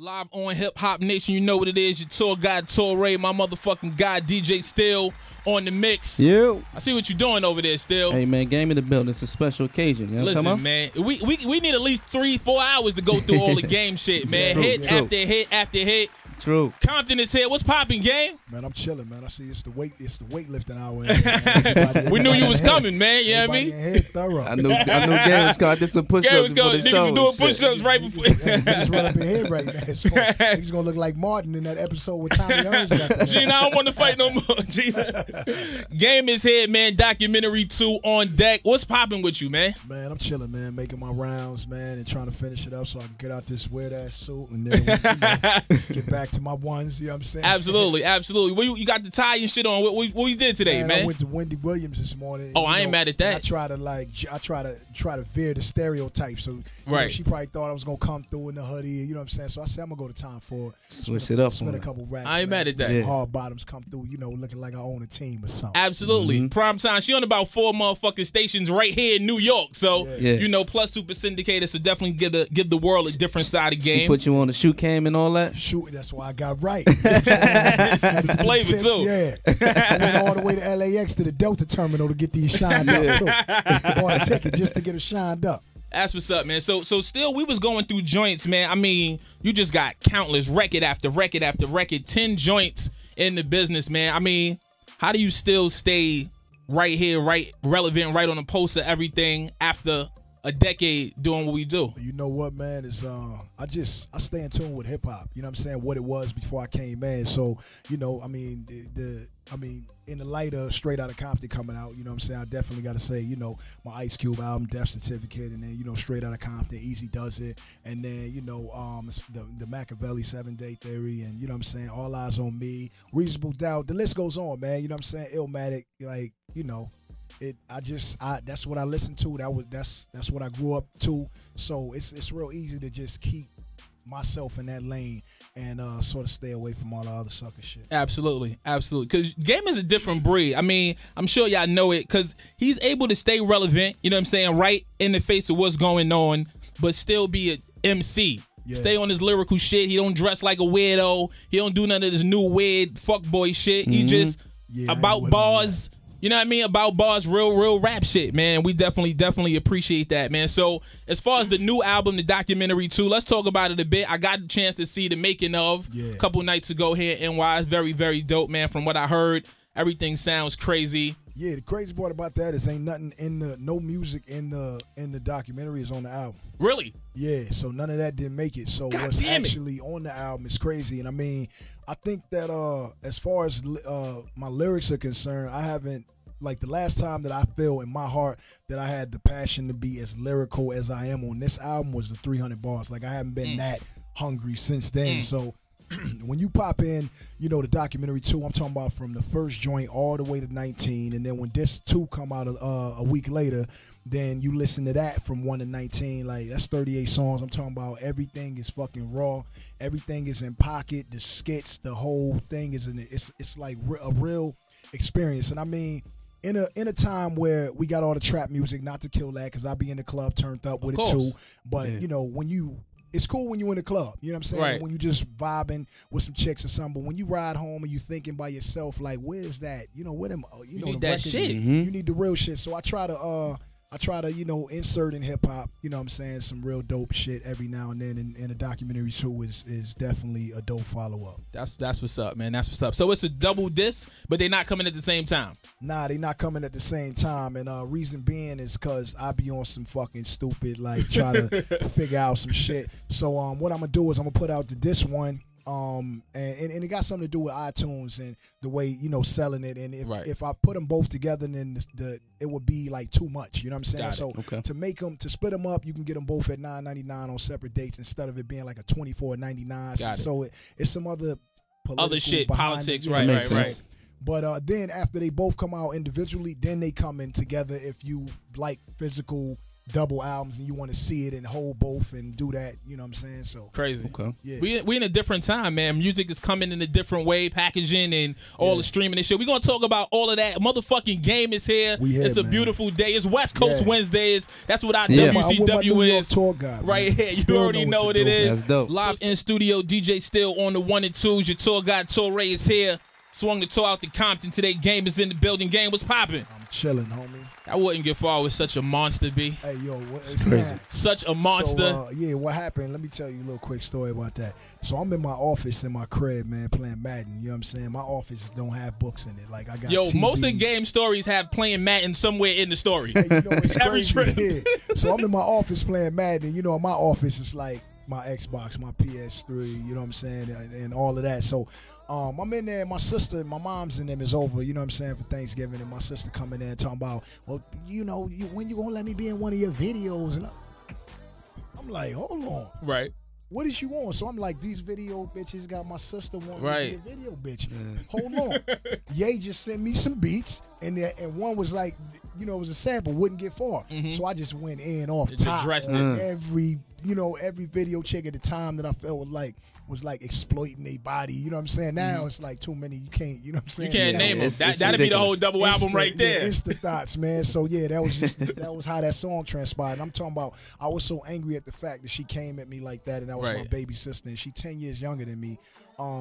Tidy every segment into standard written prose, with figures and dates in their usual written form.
Live on HipHopNation, you know what it is. Your tour guide, Torre, my motherfucking guy, DJ Still on the mix. Yeah. I see what you're doing over there, Still. Hey, man, game in the building. It's a special occasion. You know what I'm Listen, man, we need at least 3-4 hours to go through all the game shit, man. True, hit true. after hit after hit. True. Compton is here. What's popping, gang? Man, I'm chilling, man. I see it's the weightlifting hour. We knew you was coming, man. You know what I mean? I knew game was coming. I did some push-ups before the Niggas show. was doing push-ups right before. Niggas run up in here right now. So niggas gonna look like Martin in that episode with Tommy Ernst. Gina, I don't want to fight no more. Gina. Game is here, man. Documentary 2 on deck. What's popping with you, man? Man, I'm chilling, man. Making my rounds, man, and trying to finish it up so I can get out this weird-ass suit and then get back to my ones. You know what I'm saying? Absolutely, absolutely. Well, you got the tie and shit on. What you did today, man? I went to Wendy Williams this morning. Oh, I ain't mad at that. I try to veer the stereotypes. So right, she probably thought I was gonna come through in the hoodie. You know what I'm saying? So I said I'm gonna go to Tom Ford. Switch it up. Spend a couple racks. I ain't mad at that. Some hard bottoms come through. You know, looking like I own a team or something. Absolutely. Prime time. She on about 4 motherfucking stations right here in New York. So you know, plus super syndicated. So definitely give the world a different side of game. She put you on the shoot cam and all that. Shoot, that's why I got right. It's flavor too. Yeah, I went all the way to LAX to the Delta terminal to get these shined up too. Bought a ticket just to get them shined up. That's what's up, man. So still, we was going through joints, man. I mean, you just got countless record after record after record, 10 joints in the business, man. I mean, how do you still stay right here, right relevant, right on the pulse of everything after a decade doing what we do? You know what, man, is I stay in tune with hip hop. You know what I'm saying? What it was before I came in. So, you know, I mean, in the light of Straight Outta Compton coming out, you know what I'm saying, I definitely got to say, you know, my Ice Cube album, Death Certificate, and then, you know, Straight Outta Compton, Easy Does It, and then, you know, the Machiavelli 7-Day Theory, and, you know what I'm saying, All Eyes on Me, Reasonable Doubt, the list goes on, man, you know what I'm saying, Illmatic, like, you know, that's what I listen to. That's what I grew up to. So it's real easy to just keep myself in that lane and sort of stay away from all the other sucker shit. Absolutely, absolutely. Because Game is a different breed. I mean, I'm sure y'all know it because he's able to stay relevant. You know what I'm saying? Right in the face of what's going on, but still be an MC. Yeah. Stay on his lyrical shit. He don't dress like a weirdo. He don't do none of this new weird fuckboy shit. He just about bars. You know what I mean? About bars, real rap shit, man. We definitely appreciate that, man. So as far as the new album, the documentary 2, let's talk about it a bit. I got the chance to see the making of a couple nights ago here in NY. It's very, very dope, man. From what I heard, everything sounds crazy. Yeah, the crazy part about that is ain't nothing no music in the documentary is on the album. Really? Yeah, so none of that didn't make it. So what's actually on the album is crazy. And I mean, I think that as far as my lyrics are concerned, I haven't, like, the last time that I feel in my heart that I had the passion to be as lyrical as I am on this album was the 300 bars. Like, I haven't been that hungry since then. So when you pop in, you know, the documentary 2, I'm talking about from the first joint all the way to 19, and then when this 2 come out a week later, then you listen to that from 1 to 19, like, that's 38 songs. I'm talking about everything is fucking raw, everything is in pocket, the skits, the whole thing is it's like a real experience. And I mean, in a time where we got all the trap music, not to kill that, because I be in the club turned up with it too, but you know, it's cool when you in the club, you know what I'm saying? Right. When you just vibing with some chicks or something, but when you ride home and you thinking by yourself, like, where's that? You know, where them, you know, need the that records, shit. You need the real shit. So I try to, you know, insert in hip hop, you know what I'm saying, some real dope shit every now and then, and a documentary 2 is definitely a dope follow-up. That's what's up, man. That's what's up. So it's a double disc, but they're not coming at the same time. Nah, they not coming at the same time, and reason being is because I be on some fucking stupid, like, try to figure out some shit. So what I'm going to do is I'm going to put out this one, and it got something to do with iTunes and the way, you know, selling it. And if I put them both together, then it would be like too much. You know what I'm saying? So to split them up, you can get them both at $9.99 on separate dates instead of it being like a $24.99. So it's some other shit, politics, it. Right. But then after they both come out individually, then they come in together if you like physical double albums and you want to see it and hold both and do that, you know what I'm saying? So crazy. Okay. Yeah. We in a different time, man. Music is coming in a different way, packaging and all the streaming and shit. We're gonna talk about all of that. Motherfucking Game is here. It's a beautiful day. It's West Coast Wednesdays. That's what our WCW is. Tour guide, right here. You already know what it is. That's dope. Live in studio, DJ Still on the 1 and 2s. Your tour guide Torre is here. Swung the tour out to Compton today. Game is in the building. Game was popping. I'm chilling, homie. I wouldn't get far with such a monster, B. Hey, yo, it's crazy. Such a monster. So, what happened? Let me tell you a little quick story about that. So I'm in my office in my crib, man, playing Madden. You know what I'm saying? My office don't have books in it. Like I got TVs. Most of the game stories have playing Madden somewhere in the story. Hey, you know, it's crazy. Yeah. So I'm in my office playing Madden. You know, in my office it's like my Xbox, my PS3, you know what I'm saying, and all of that. So I'm in there, my sister, my mom's in them is over, you know what I'm saying, for Thanksgiving, and my sister coming in and talking about, well, you know, when you gonna let me be in one of your videos? And I'm like, hold on. Right. What is you on? So I'm like, these video bitches got my sister wanting to be a video bitch. Yeah. Hold on. Ye just sent me some beats, and one was like, you know, it was a sample, wouldn't get far. So I just went in off top on every video chick at the time that I felt was like exploiting their body. You know what I'm saying? Now it's like too many. You can't. You know what I'm saying? You can't name them. That'd be the whole double album right there. Yeah, it's the thoughts, man. So yeah, that was how that song transpired. And I'm talking about. I was so angry at the fact that she came at me like that, and that was my baby sister, and she 10 years younger than me.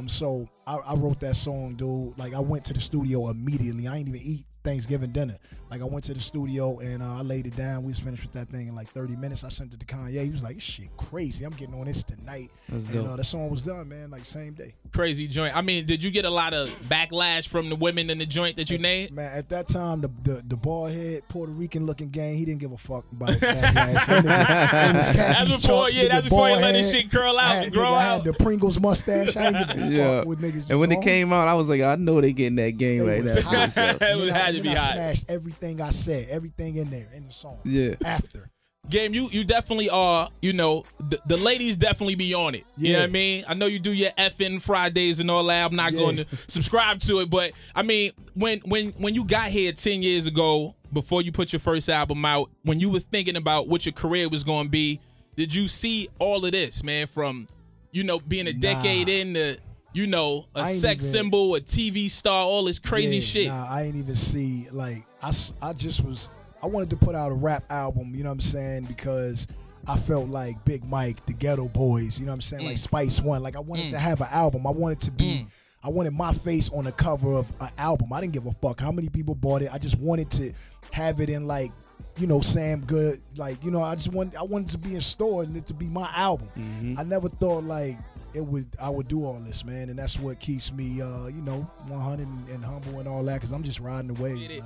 So I wrote that song, dude. Like I went to the studio immediately. I ain't even eat Thanksgiving dinner. Like I went to the studio and I laid it down. We was finished with that thing in like 30 minutes. I sent it to Kanye. He was like, this shit crazy. I'm getting on this tonight. And the song was done, man, like same day. Crazy joint. I mean, did you get a lot of backlash from the women in the joint that you named? Man, at that time, the bald head Puerto Rican looking gang, he didn't give a fuck about backlash. That's before he let his shit curl out and grow out. I had the Pringles mustache. I didn't give a fuck with niggas. And when it came out, I was like, I know they getting that game right now. It had to be hot. I smashed everything I said, everything in there in the song. Yeah. After. Game, you definitely are, you know, the ladies definitely be on it. You know what I mean? I know you do your effing Fridays and all that. I'm not going to subscribe to it, but I mean, when you got here 10 years ago, before you put your first album out, when you was thinking about what your career was going to be, did you see all of this, man, from, you know, being a decade in to, you know, a sex symbol, a TV star, all this crazy shit? Nah, I ain't even see, like, I wanted to put out a rap album, you know what I'm saying, because I felt like Big Mike, the Ghetto Boys, you know what I'm saying, like Spice One. Like I wanted to have an album. I wanted to be, I wanted my face on the cover of an album. I didn't give a fuck how many people bought it. I just wanted to have it in like, you know, Sam Good, like, you know, I wanted to be in store and it to be my album. I never thought like I would do all this, man, and that's what keeps me, you know, 100 and humble and all that, because I'm just riding the wave.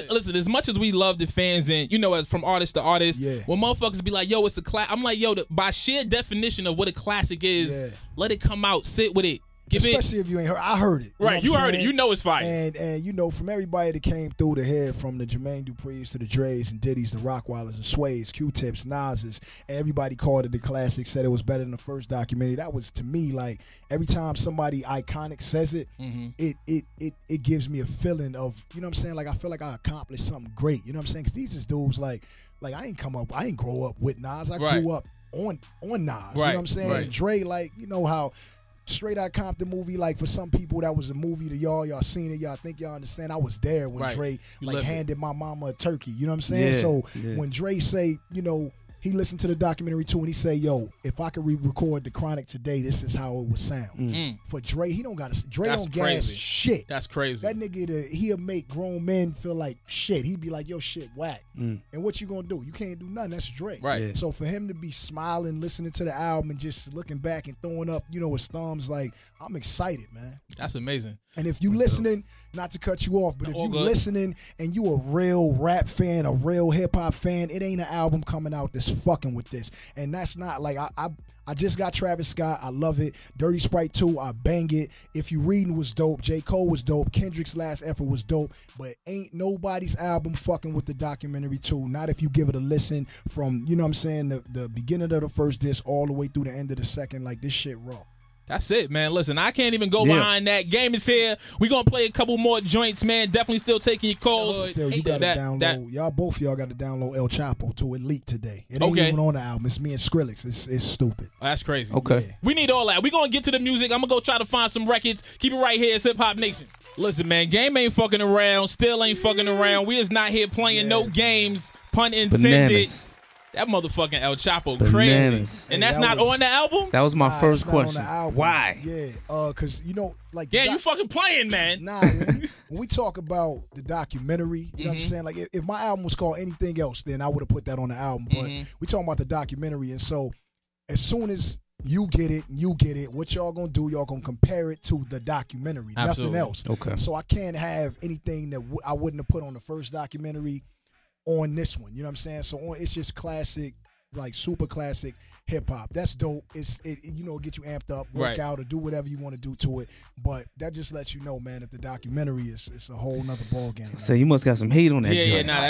Listen, as much as we love the fans and, you know, as from artist to artist, when motherfuckers be like, yo, it's a classic, I'm like, yo, by sheer definition of what a classic is, let it come out, sit with it. Especially if you ain't heard. I heard it. Right, you heard it. You know it's fire. And you know, from everybody that came through the head, from the Jermaine Dupri's to the Dre's and Diddy's, the Rockwallers and Sways, Q-Tips, Nas's, and everybody called it the classic, said it was better than the first documentary. That was, to me, like, every time somebody iconic says it, it gives me a feeling of, you know what I'm saying, like, I feel like I accomplished something great, you know what I'm saying, because these is dudes, like I ain't grow up with Nas, I grew up on Nas, you know what I'm saying, and Dre, like, you know how Straight Outta Compton movie, like for some people that was a movie to y'all seen it, y'all think y'all understand. I was there when Dre like handed my mama a turkey, you know what I'm saying? When Dre say, you know, he listened to the documentary too, and he say, yo, if I could re-record the Chronic today, this is how it would sound. For Dre, he don't got Dre don't gas shit. That's crazy. That nigga, he'll make grown men feel like shit. He'd be like, yo, shit, whack. And what you gonna do? You can't do nothing. That's Dre. Right. So for him to be smiling, listening to the album, and just looking back and throwing up, you know, his thumbs, like, I'm excited, man. That's amazing. And if you listening, not to cut you off, but if you listening and you a real rap fan, a real hip hop fan, it ain't an album coming out that's fucking with this. And that's not like I just got Travis Scott. I love it. Dirty Sprite 2, I bang it. If You Reading was dope. J. Cole was dope. Kendrick's last effort was dope. But ain't nobody's album fucking with the documentary 2. Not if you give it a listen from, you know what I'm saying, the beginning of the first disc all the way through the end of the second. Like, this shit raw. That's it, man. Listen, I can't even go behind that. Game is here. We're going to play a couple more joints, man. Definitely still taking your calls. Still, you got to download. Both of y'all got to download El Chapo too. It leaked today. It ain't even on the album. It's me and Skrillex. It's stupid. Oh, that's crazy. Okay. Yeah. We need all that. We're going to get to the music. I'm going to go try to find some records. Keep it right here. It's HipHopNation. Listen, man. Game ain't fucking around. Still ain't fucking around. We is not here playing no games. Pun intended. Bananas. That motherfucking El Chapo Bananas. crazy. And that's not on the album? That was my first question. Why? Yeah, because, like... Yeah, you fucking playing, man. Nah, when we talk about the documentary, you know what I'm saying? Like, if my album was called anything else, then I would have put that on the album. But we talking about the documentary, and so as soon as you get it, what y'all gonna do, y'all gonna compare it to the documentary. Absolutely. Nothing else. Okay. So I can't have anything that I wouldn't have put on the first documentary on this one, you know what I'm saying? So it's just classic, like super classic hip hop. That's dope. It get you amped up, work out, or do whatever you want to do to it. But that just lets you know, man, that the documentary is a whole nother ball game. So you must got some hate on that joint. Yeah, nah,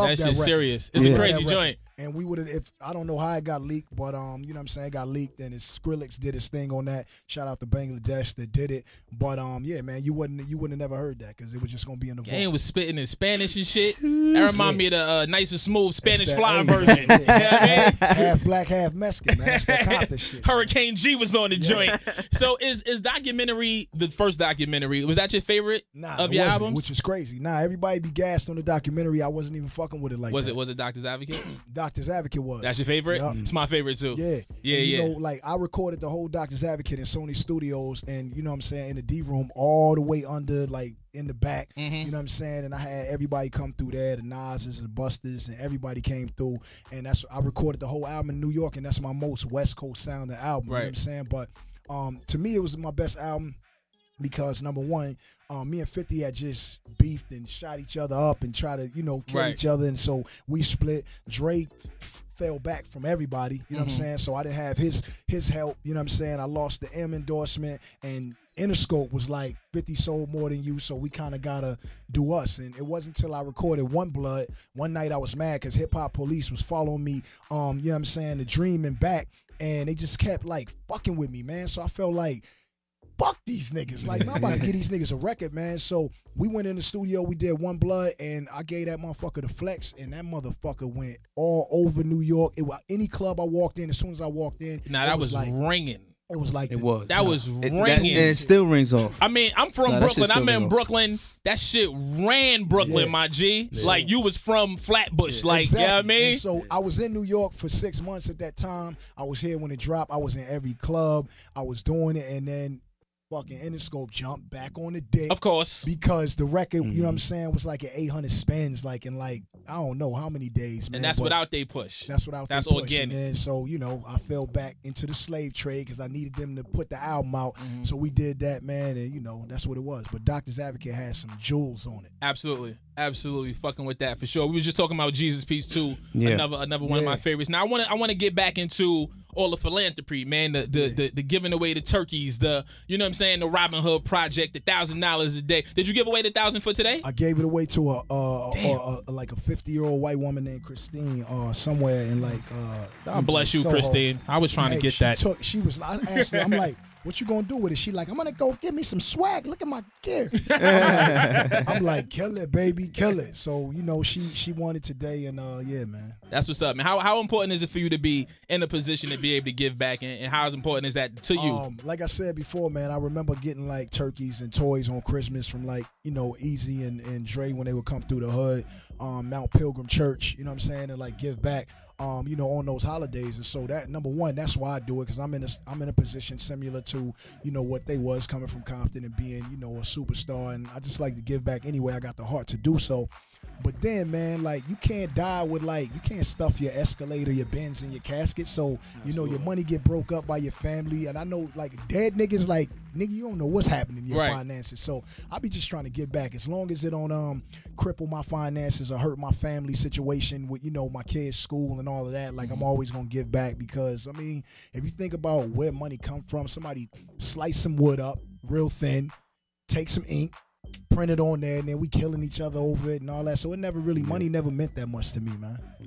that shit serious. It's a crazy joint. And we would have, if I don't know how it got leaked, but you know what I'm saying, it got leaked, and Skrillex did his thing on that. Shout out to Bangladesh that did it. But yeah, man, you wouldn't have never heard that because it was just gonna be in the vault. Game was spitting in Spanish and shit. That remind me of the Nice and Smooth Spanish Fly version. You know what I mean? Half black, half Mexican, man. That's the Compton shit. Hurricane G was on the joint. So is documentary the first documentary? Was that your favorite of your albums? Which is crazy. Nah, everybody be gassed on the documentary. I wasn't even fucking with it like that. Was it Doctor's Advocate? Doctor's Advocate was. That's your favorite? Yep. It's my favorite too. Yeah. Yeah, you know, like I recorded the whole Doctor's Advocate in Sony Studios, and you know what I'm saying, in the D room all the way under, like in the back. You know what I'm saying? And I had everybody come through there, the Nas's and Busters, and everybody came through. And I recorded the whole album in New York, and that's my most West Coast sounding album. Right. You know what I'm saying? But to me, it was my best album because number one, me and 50 had just beefed and shot each other up and tried to, kill each other, and so we split. Drake fell back from everybody, you know what I'm saying? So I didn't have his help, you know what I'm saying? I lost the M endorsement, and Interscope was like 50 sold more than you, so we kind of gotta do us. And it wasn't until I recorded One Blood one night I was mad because Hip Hop Police was following me, you know what I'm saying, the Dream and back, and they just kept like fucking with me, man. So I felt like, fuck these niggas. Like, I'm about to give these niggas a record, man. So we went in the studio, we did One Blood, and I gave that motherfucker the flex, and that motherfucker went all over New York. It was any club I walked in, as soon as I walked in. Nah, that was like ringing. It was like it was. That was ringing. And it still rings off. I mean, I'm from Brooklyn. I'm in Brooklyn. That shit ran Brooklyn, my G. Yeah. Like, you was from Flatbush. Yeah, like, exactly. You know what I mean? And so I was in New York for 6 months at that time. I was here when it dropped. I was in every club. I was doing it, and then fucking Interscope jumped back on the dick. Of course. Because the record, you know what I'm saying, was like at 800 spins, like in like, I don't know how many days, man. And that's without they push. That's without that's they push. Organic. And then, so, I fell back into the slave trade because I needed them to put the album out. So we did that, man, and, that's what it was. But Doctor's Advocate has some jewels on it. Absolutely fucking with that for sure. We was just talking about Jesus Piece 2, another one of my favorites. Now I want to get back into all the philanthropy, man, the giving away the turkeys, the you know what I'm saying, the Robin Hood Project, the $1,000 a day. Did you give away the $1,000 for today? I gave it away to a 50-year-old white woman named Christine, somewhere in like. God bless you, Soho. Christine. I was trying to get that. I asked her, I'm like, what you gonna do with it? She like, I'm gonna go get me some swag. Look at my gear. I'm like, kill it, baby, kill it. So she wanted today, and yeah, man. That's what's up, man. How important is it for you to be in a position to be able to give back, and how important is that to you? Like I said before, man, I remember getting like turkeys and toys on Christmas from like Easy and Dre when they would come through the hood, Mount Pilgrim Church. You know what I'm saying, and like give back. On those holidays, and so that number one, that's why I do it, because I'm in a position similar to what they was coming from Compton and being a superstar, and I just like to give back anyway. I got the heart to do so. But then, man, like, you can't die with, like, you can't stuff your Escalade or your Benz in your casket. So, your money get broke up by your family. And I know, like, dead niggas, like, nigga, you don't know what's happening in your finances. So I be just trying to give back. As long as it don't cripple my finances or hurt my family situation with, my kids' school and all of that, like, I'm always going to give back, because, I mean, if you think about where money come from, somebody slice some wood up real thin, take some ink, printed on there, and then we killing each other over it and all that. So it never really, money never meant that much to me, man. I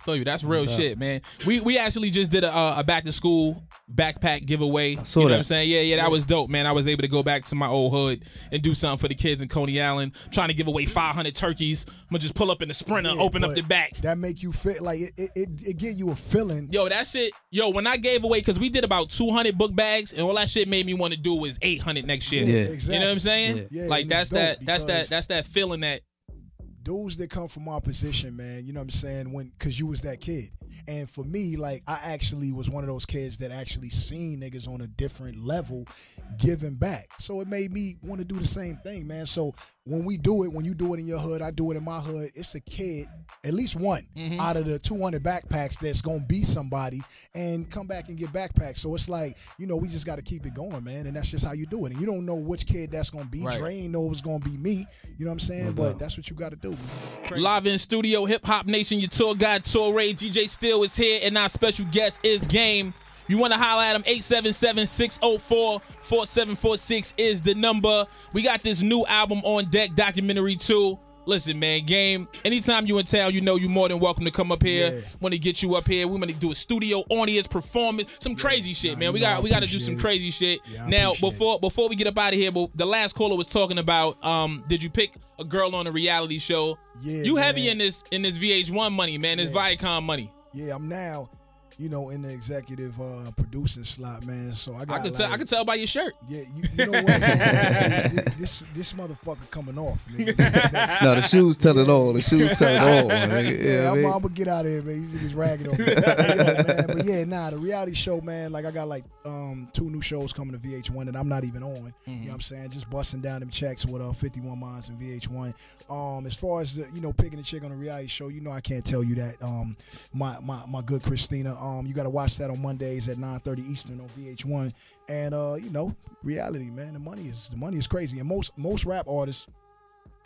feel you. That's real shit, man. We actually just did a back to school backpack giveaway. You know what I'm saying? Yeah, that was dope, man. I was able to go back to my old hood and do something for the kids in Coney Island. Trying to give away 500 turkeys. I'm gonna just pull up in the Sprinter, open up the back. That make you feel like it give you a feeling. Yo, that shit. Yo, when I gave away, because we did about 200 book bags, and all that shit made me want to do was 800 next year. Yeah, exactly. You know what I'm saying? Yeah, like that's that feeling that. Dudes that come from our position, man, you know what I'm saying, because you was that kid. And for me, like, I actually was one of those kids that actually seen niggas on a different level giving back. So it made me want to do the same thing, man. So when we do it, when you do it in your hood, I do it in my hood, it's a kid, at least one out of the 200 backpacks that's going to be somebody and come back and get backpacks. So it's like, you know, we just got to keep it going, man. And that's just how you do it. And you don't know which kid that's going to be. Right. Dre ain't know it was going to be me. You know what I'm saying? But that's what you got to do, man. Live in studio, Hip Hop Nation, your tour guide, Tour Ray, DJ Steele is here, and our special guest is Game. You want to holler at him, 877-604-4746 is the number. We got this new album on deck, Documentary 2. Listen, man, Game, anytime you in town, you know you're more than welcome to come up here. Yeah. Want to get you up here. We want to do a studio audience performance, some crazy shit, man. We got to do some crazy shit. Yeah, now, before we get up out of here, the last caller was talking about, did you pick a girl on a reality show? Yeah, you heavy in this VH1 money, man. This Viacom money. Yeah, I'm now, you know, in the executive producing slot, man. So I got. I can tell by your shirt. Yeah, you know what? Man? this motherfucker coming off. Nigga. No, the shoes tell it all. The shoes tell it all. Nigga. Yeah, I mean, I'm gonna get out of here, man. These niggas ragging on me. Man. But yeah, the reality show, man. Like I got like 2 new shows coming to VH1 that I'm not even on. You know what I'm saying? Just busting down them checks with 51 Minds and VH1. As far as the, you know, picking a chick on a reality show, you know I can't tell you that. My good Christina. You got to watch that on Mondays at 9:30 Eastern on VH1. And you know, reality, man. The money is crazy. And most rap artists,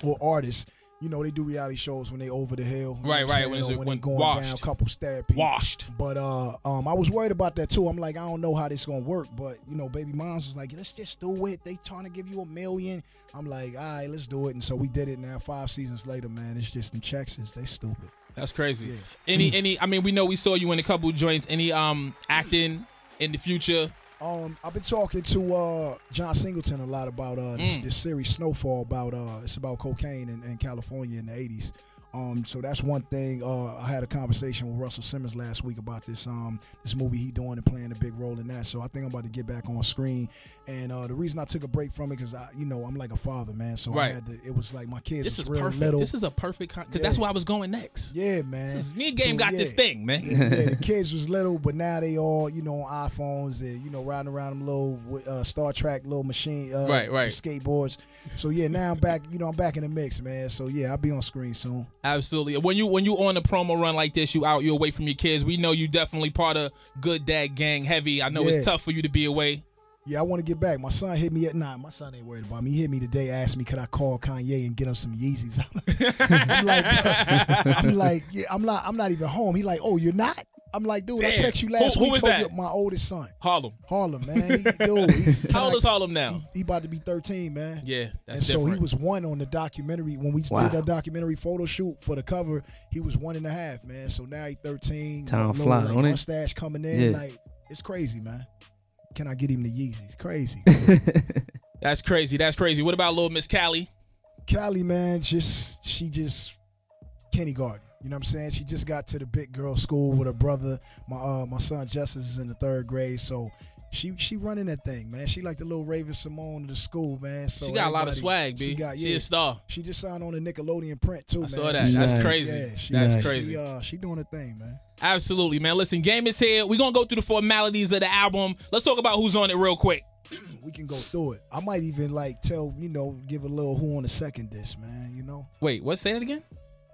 you know, they do reality shows when they over the hill. Right. When they going down, couples therapy. Washed. But I was worried about that too. I'm like, I don't know how this gonna work. But you know, Baby Moms was like, let's just do it. They trying to give you $1 million. I'm like, all right, let's do it. And so we did it. Now 5 seasons later, man, it's just them checks. They stupid. That's crazy. Yeah. Any? I mean, we know we saw you in a couple joints. Any acting in the future? I've been talking to John Singleton a lot about this series Snowfall. It's about cocaine in California in the 80s. So that's one thing. I had a conversation with Russell Simmons last week about this movie he doing and playing a big role in that. So I think I'm about to get back on screen. And the reason I took a break from it because I'm like a father, man. So I had to. It was like my kids. This is real perfect. little. This is a perfect because that's where I was going next. Yeah, man. Me and Game got this thing, man. Yeah, the kids was little, but now they all on iPhones and riding around them little Star Trek little machine, right. skateboards. So yeah, now I'm back. I'm back in the mix, man. So yeah, I'll be on screen soon. Absolutely. When you on a promo run like this, you away from your kids. We know you definitely part of Good Dad Gang Heavy. I know it's tough for you to be away. Yeah, I want to get back. My son hit me my son ain't worried about me. He hit me today, asked me could I call Kanye and get him some Yeezys. I'm not even home. He like, oh, you're not? I'm like, dude, I text you last week. Who is that? My oldest son. Harlem, man. How old is Harlem now? He about to be 13, man. Yeah, that's different. So he was 1 on the documentary. When we did that documentary photo shoot for the cover, he was 1.5, man. So now he's 13. Time flying, like, on it? Mustache coming in. Like, it's crazy, man. Can I get him the Yeezys? Crazy. That's crazy. What about little Miss Callie? Callie, man, she just kindergarten. You know what I'm saying? She just got to the big girl school with her brother. My son Justice is in the 3rd grade, so she running that thing, man. She like the little Raven Simone of the school, man. So she got a lot of swag, B. She a star. She just signed on the Nickelodeon print too, man. I saw that. That's crazy. Yeah, that's crazy. She doing her thing, man. Absolutely, man. Listen, Game is here. We're gonna go through the formalities of the album. Let's talk about who's on it real quick. We can go through it. I might even give a little who on the second disc, man. Wait, what? Say that again.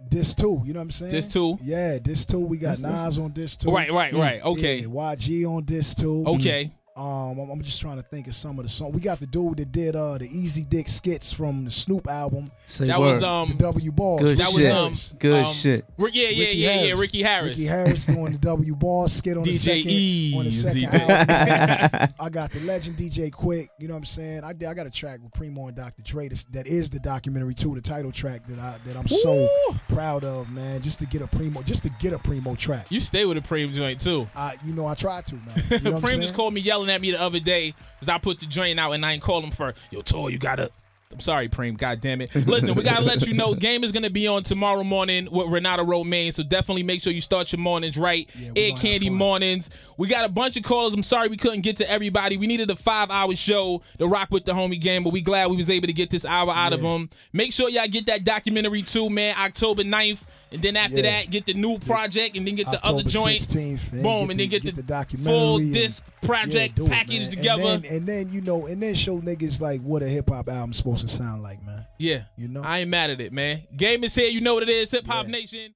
Disc 2, you know what I'm saying? Disc 2? Yeah, Disc 2. We got Nas on Disc 2. Right. Okay. Yeah, YG on Disc 2. Okay. I'm just trying to think of some of the songs. We got the dude that did the Easy Dick skits from the Snoop album. That was the W Balls. Good that shit. was Good shit. Yeah, Ricky Harris. Ricky Harris doing the W Balls skit on the second album. I got the legend DJ Quick. You know what I'm saying? I got a track with Primo and Dr. Dre that is the documentary too, the title track that I'm so proud of, man. Just to get a Primo track. You stay with a Primo joint too. I try to, man. You know Primo just called me yelling at me the other day because I put the joint out and I ain't called him for, yo, Tor, you gotta. I'm sorry, Preem. God damn it. Listen, we gotta let you know, game is gonna be on tomorrow morning with Renato Romaine, so definitely make sure you start your mornings right. Air Candy mornings. We got a bunch of callers. I'm sorry we couldn't get to everybody. We needed a 5-hour show to rock with the homie game, but we glad we was able to get this hour out of them. Make sure y'all get that documentary too, man. October 9th. And then after that, get the new project, and then get the October other joint. 16th, boom, and then get the documentary full disc project package together. And then show niggas like what a hip hop album's supposed to sound like, man. Yeah, you know, I ain't mad at it, man. Game is here. You know what it is. HipHopNation.